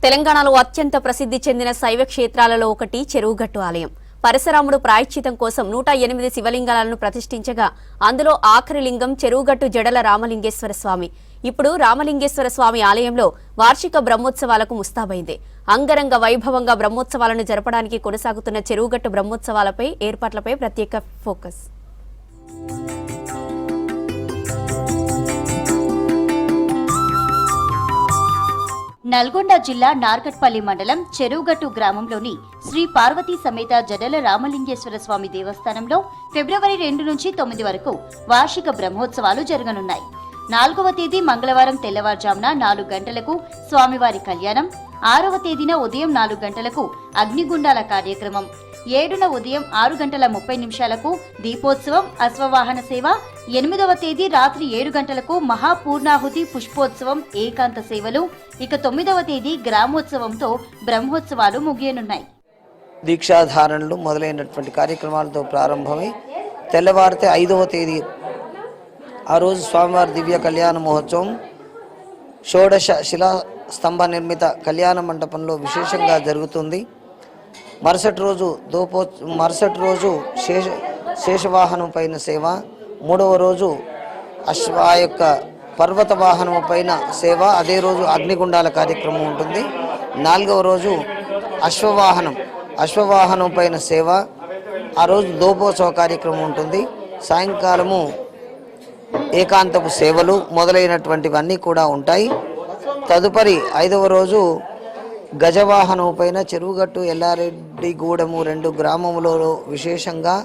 తెలంగాణలో అత్యంత ప్రసిద్ధి చెందిన శైవ క్షేత్రాలలో ఒకటి చెరువుగట్టు ఆలయం. పరశురాముడు ప్రాయశ్చితం కోసం 108 శివలింగాలను ప్రతిష్ఠించగా అందులో ఆఖరి లింగం చెరువుగట్టు జడల రామలింగేశ్వర స్వామి. ఇప్పుడు రామలింగేశ్వర స్వామి ఆలయంలో వార్షిక బ్రహ్మోత్సవాలకు ముస్తాబైంది. అంగరంగ వైభవంగా బ్రహ్మోత్సవాలను జరపడానికి కొనసాగుతున్న చెరువుగట్టు బ్రహ్మోత్సవాలపై ఏర్పాట్లపై ప్రత్యేక ఫోకస్. నల్గొండ జిల్లా నార్కట్పల్లి మండలం చెరువుగట్టు గ్రామంలోని శ్రీ పార్వతీ సమేత జడల రామలింగేశ్వర స్వామి దేవస్థానంలో ఫిబ్రవరి 2 నుంచి 9 వరకు వార్షిక బ్రహ్మోత్సవాలు జరగనున్నాయి. 4వ తేదీ మంగళవారం తెల్లవారుజామున 4 గంటలకు స్వామివారి కళ్యాణం, 6వ తేదీన ఉదయం 4 గంటలకు అగ్నిగుండాల కార్యక్రమం, 7న ఉదయం 6 గంటల 30 నిమిషాలకు దీపోత్సవం, అశ్వవాహన సేవ, 8వ తేదీ రాత్రి 7 గంటలకు మహాపూర్ణాహుతి పుష్పోత్సవం, ఏకాంత సేవలు, ఇక 9వ తేదీ గ్రామోత్సవంతో బ్రహ్మోత్సవాలు ముగియనున్నాయి. దీక్షాధారణలు మొదలైనటువంటి కార్యక్రమాలతో ప్రారంభమై తెల్లవారితే 5వ తేదీ ఆ రోజు స్వామివారి దివ్య కళ్యాణ మహోత్సవం షోడశ శిలా స్తంభ నిర్మిత కళ్యాణ మండపంలో విశేషంగా జరుగుతుంది. మరుసటి రోజు శేషవాహనం పైన సేవ, 3వ రోజు ఆ యొక్క పర్వత వాహనం పైన సేవ, అదే రోజు అగ్నిగుండాల కార్యక్రమం ఉంటుంది. 4వ రోజు అశ్వవాహనం పైన సేవ, ఆ రోజు దోపోత్సవ కార్యక్రమం ఉంటుంది. సాయంకాలము ఏకాంతపు సేవలు మొదలైనటువంటివన్నీ కూడా ఉంటాయి. తదుపరి 5వ రోజు గజవాహనం పైన చెరువుగట్టు ఎల్లారెడ్డిగూడెము 2 గ్రామములలో విశేషంగా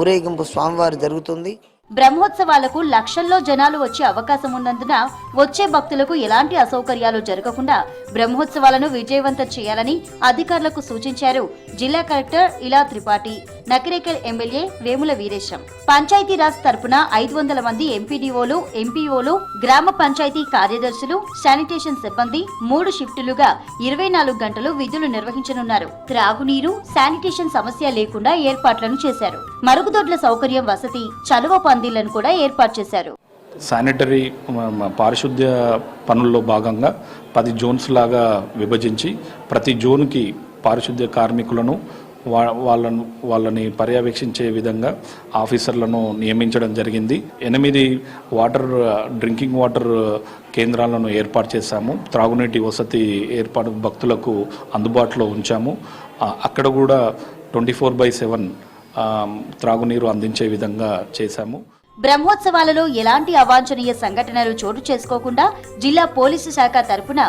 ఊరేగింపు స్వామివారి జరుగుతుంది. బ్రహ్మోత్సవాలకు లక్షల్లో జనాలు వచ్చే అవకాశం ఉన్నందున వచ్చే భక్తులకు ఎలాంటి అసౌకర్యాలు జరగకుండా బ్రహ్మోత్సవాలను విజయవంతం చేయాలని అధికారులకు సూచించారు జిల్లా కలెక్టర్ ఇలా త్రిపాఠి. నకిరేకల్ ఎమ్మెల్యే వేముల వీరేశం పంచాయతీరాజ్ తరపున 500 మంది ఎంపీడీఓలు, ఎంపీఓలు, గ్రామ పంచాయతీ కార్యదర్శులు, శానిటేషన్ సిబ్బంది 3 షిఫ్టులుగా 24 గంటలు విధులు నిర్వహించనున్నారు. త్రాగునీరు, శానిటేషన్ సమస్య లేకుండా ఏర్పాట్లను చేశారు. మరుగుదొడ్ల సౌకర్యం, వసతి, చలువ పందిళ్లను కూడా ఏర్పాటు చేశారు. శానిటరీ పారిశుద్ధ్య పనుల్లో భాగంగా 10 జోన్స్ లాగా విభజించి ప్రతి జోన్కి పారిశుద్ధ్య కార్మికులను వాళ్ళని పర్యవేక్షించే విధంగా ఆఫీసర్లను నియమించడం జరిగింది. 8 డ్రింకింగ్ వాటర్ కేంద్రాలను ఏర్పాటు చేశాము. త్రాగునీటి వసతి ఏర్పాటు భక్తులకు అందుబాటులో ఉంచాము. అక్కడ కూడా 24/7 త్రాగునీరు అందించే విధంగా చేశాము. బ్రహ్మోత్సవాలలో ఎలాంటి అవాంఛనీయ సంఘటనలు చోటు చేసుకోకుండా జిల్లా పోలీసు శాఖ తరపున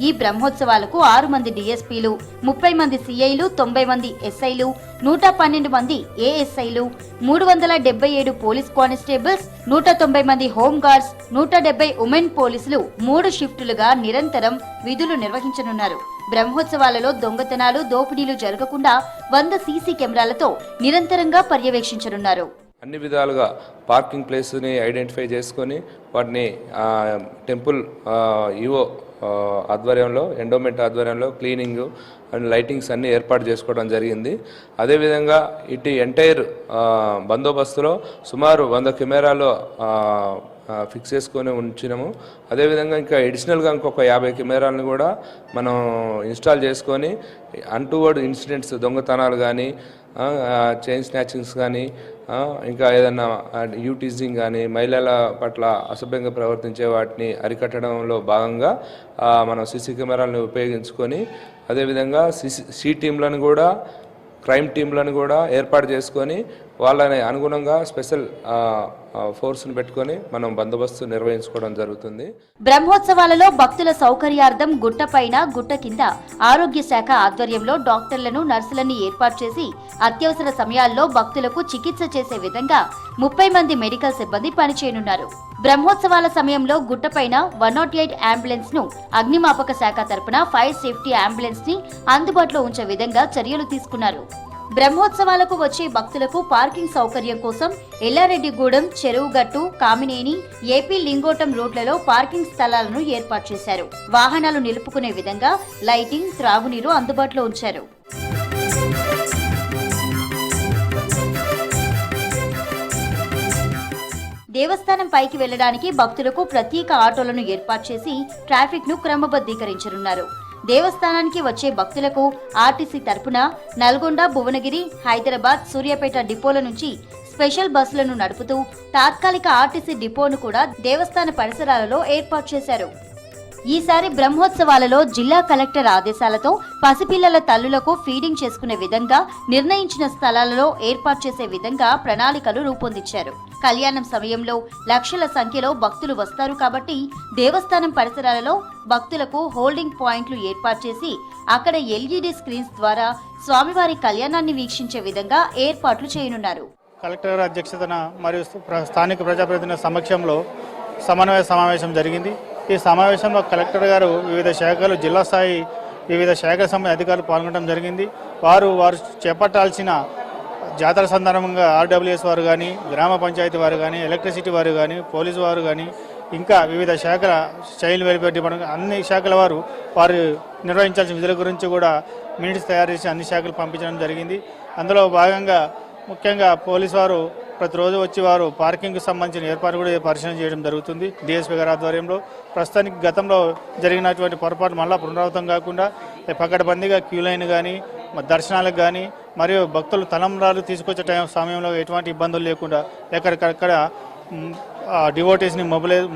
ఈ బ్రహ్మోత్సవాలకు 6 మంది డీఎస్పీలు, 30 మంది సిఐలు, 90 మంది ఎస్ఐలు, 112 మంది ఏఎస్ఐలు, 377 పోలీస్ కానిస్టేబుల్స్, 190 మంది హోంగార్డ్స్, 170 ఉమెన్ పోలీసులు 3 షిఫ్టులుగా నిరంతరం విధులు నిర్వహించనున్నారు. బ్రహ్మోత్సవాలలో దొంగతనాలు, దోపిడీలు జరగకుండా 100 సీసీ కెమెరాలతో నిరంతరంగా పర్యవేక్షించనున్నారు. అన్ని విధాలుగా పార్కింగ్ ప్లేస్ని ఐడెంటిఫై చేసుకొని వాటిని టెంపుల్ ఈవో ఆధ్వర్యంలో, ఎండోమెంట్ ఆధ్వర్యంలో క్లీనింగ్ అండ్ లైటింగ్స్ అన్నీ ఏర్పాటు చేసుకోవడం జరిగింది. అదేవిధంగా ఇటు ఎంటైర్ బందోబస్తులో సుమారు 100 కెమెరాలు ఫిక్స్ చేసుకొని ఉంచినాము. అదేవిధంగా ఇంకా అడిషనల్గా ఇంకొక 50 కెమెరాలను కూడా మనం ఇన్స్టాల్ చేసుకొని అన్టువర్డ్ ఇన్సిడెంట్స్, దొంగతనాలు కానీ, చైన్ స్నాచింగ్స్ కానీ, ఇంకా ఏదన్నా యూటీజింగ్ కానీ, మహిళల పట్ల అసభ్యంగా ప్రవర్తించే వాటిని అరికట్టడంలో భాగంగా మనం సీసీ కెమెరాలను ఉపయోగించుకొని, అదేవిధంగా సి టీంలను కూడా, క్రైమ్ టీంలను కూడా ఏర్పాటు చేసుకొని వాళ్ళని అనుగుణంగా స్పెషల్ ఫోర్స్ను పెట్టుకొని మనం బందోబస్తు నిర్వహించుకోవడం జరుగుతుంది. బ్రహ్మోత్సవాలలో భక్తుల సౌకర్యార్థం గుట్టపైన, గుట్ట కింద ఆరోగ్య శాఖ ఆధ్వర్యంలో డాక్టర్లను, నర్సులను ఏర్పాటు చేసి అత్యవసర సమయాల్లో భక్తులకు చికిత్స చేసే విధంగా 30 మంది మెడికల్ సిబ్బంది పనిచేయనున్నారు. బ్రహ్మోత్సవాల సమయంలో గుట్టపైన 108 అంబులెన్స్ ను అగ్నిమాపక శాఖ తరపున ఫైర్ సేఫ్టీ అంబులెన్స్ ని అందుబాటులో ఉంచే విధంగా చర్యలు తీసుకున్నారు. బ్రహ్మోత్సవాలకు వచ్చే భక్తులకు పార్కింగ్ సౌకర్యం కోసం ఎల్లారెడ్డిగూడెం, చెరువుగట్టు, కామినేని, ఏపీ లింగోటం రోడ్లలో పార్కింగ్ స్థలాలను ఏర్పాటు చేశారు. వాహనాలు నిలుపుకునే విధంగా లైటింగ్, త్రాగునీరు అందుబాటులో ఉంచారు. దేవస్థానం పైకి వెళ్లడానికి భక్తులకు ప్రత్యేక ఆటోలను ఏర్పాటు చేసి ట్రాఫిక్ ను క్రమబద్ధీకరించనున్నారు. దేవస్థానానికి వచ్చే భక్తులకు ఆర్టీసీ తరపున నల్గొండ, భువనగిరి, హైదరాబాద్, సూర్యాపేట డిపోల నుంచి స్పెషల్ బస్సులను నడుపుతూ తాత్కాలిక ఆర్టీసీ డిపోను కూడా దేవస్థాన పరిసరాలలో ఏర్పాటు చేశారు. ఈసారి బ్రహ్మోత్సవాలలో జిల్లా కలెక్టర్ ఆదేశాలతో పసిపిల్లల తల్లులకు ఫీడింగ్ చేసుకునే విధంగా నిర్ణయించిన స్థలాలలో ఏర్పాటు చేసే విధంగా ప్రణాళికలు రూపొందించారు. కళ్యాణం సమయంలో లక్షల సంఖ్యలో భక్తులు వస్తారు కాబట్టి దేవస్థానం పరిసరాలలో భక్తులకు హోల్డింగ్ పాయింట్లు ఏర్పాటు చేసి అక్కడ LED స్క్రీన్స్ ద్వారా స్వామివారి కళ్యాణాన్ని వీక్షించే విధంగా ఏర్పాట్లు చేయనున్నారు. కలెక్టర్ అధ్యక్షతన మరియు స్థానిక ప్రజాప్రతినిధుల సమక్షంలో సమన్వయ సమావేశం జరిగింది. ఈ సమావేశంలో కలెక్టర్ గారు వివిధ శాఖలు, జిల్లా స్థాయి వివిధ శాఖల సంబంధించిన అధికారులు పాల్గొనడం జరిగింది. వారు చేపట్టాల్సిన జాతర సందర్భంగా RWS వారు కానీ, గ్రామ పంచాయతీ వారు కానీ, ఎలక్ట్రిసిటీ వారు కానీ, పోలీసు వారు కానీ, ఇంకా వివిధ శాఖల చైల్డ్ వెల్ఫేర్ డిపార్ట్మెంట్ అన్ని శాఖల వారు నిర్వహించాల్సిన విధుల గురించి కూడా మినిట్స్ తయారు చేసి అన్ని శాఖలు పంపించడం జరిగింది. అందులో భాగంగా ముఖ్యంగా పోలీసు వారు ప్రతిరోజు వచ్చి వారు పార్కింగ్కి సంబంధించిన ఏర్పాటు కూడా పరిశీలన చేయడం జరుగుతుంది. DSP గారి ఆధ్వర్యంలో ప్రస్తుతానికి గతంలో జరిగినటువంటి పొరపాటు మళ్ళా పునరావృతం కాకుండా పకడ్బందీగా క్యూ లైన్ కానీ, దర్శనాలకు కానీ, మరియు భక్తులు తలంబ్రాలు తీసుకొచ్చే సమయంలో ఎటువంటి ఇబ్బందులు లేకుండా ఎక్కడికక్కడ డివోటీస్ని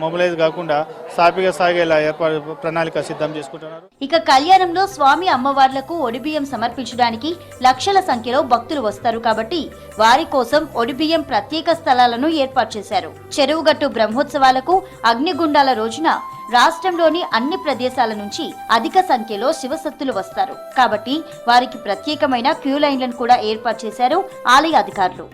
మొబిలైజ్ కాకుండా సాఫీగా సాగేలా ఏర్పాటు ప్రణాళిక సిద్ధం చేసుకుంటున్నారు. ఇక కళ్యాణంలో స్వామి అమ్మవార్లకు ఒడిబియ్యం సమర్పించడానికి లక్షల సంఖ్యలో భక్తులు వస్తారు కాబట్టి వారి కోసం ఒడిబియ్యం ప్రత్యేక స్థలాలను ఏర్పాటు చేశారు. చెరువుగట్టు బ్రహ్మోత్సవాలకు అగ్నిగుండాల రోజున రాష్ట్రంలోని అన్ని ప్రదేశాల నుంచి అధిక సంఖ్యలో శివసత్తులు వస్తారు కాబట్టి వారికి ప్రత్యేకమైన క్యూ లైన్లను కూడా ఏర్పాటు చేశారు ఆలయ అధికారులు.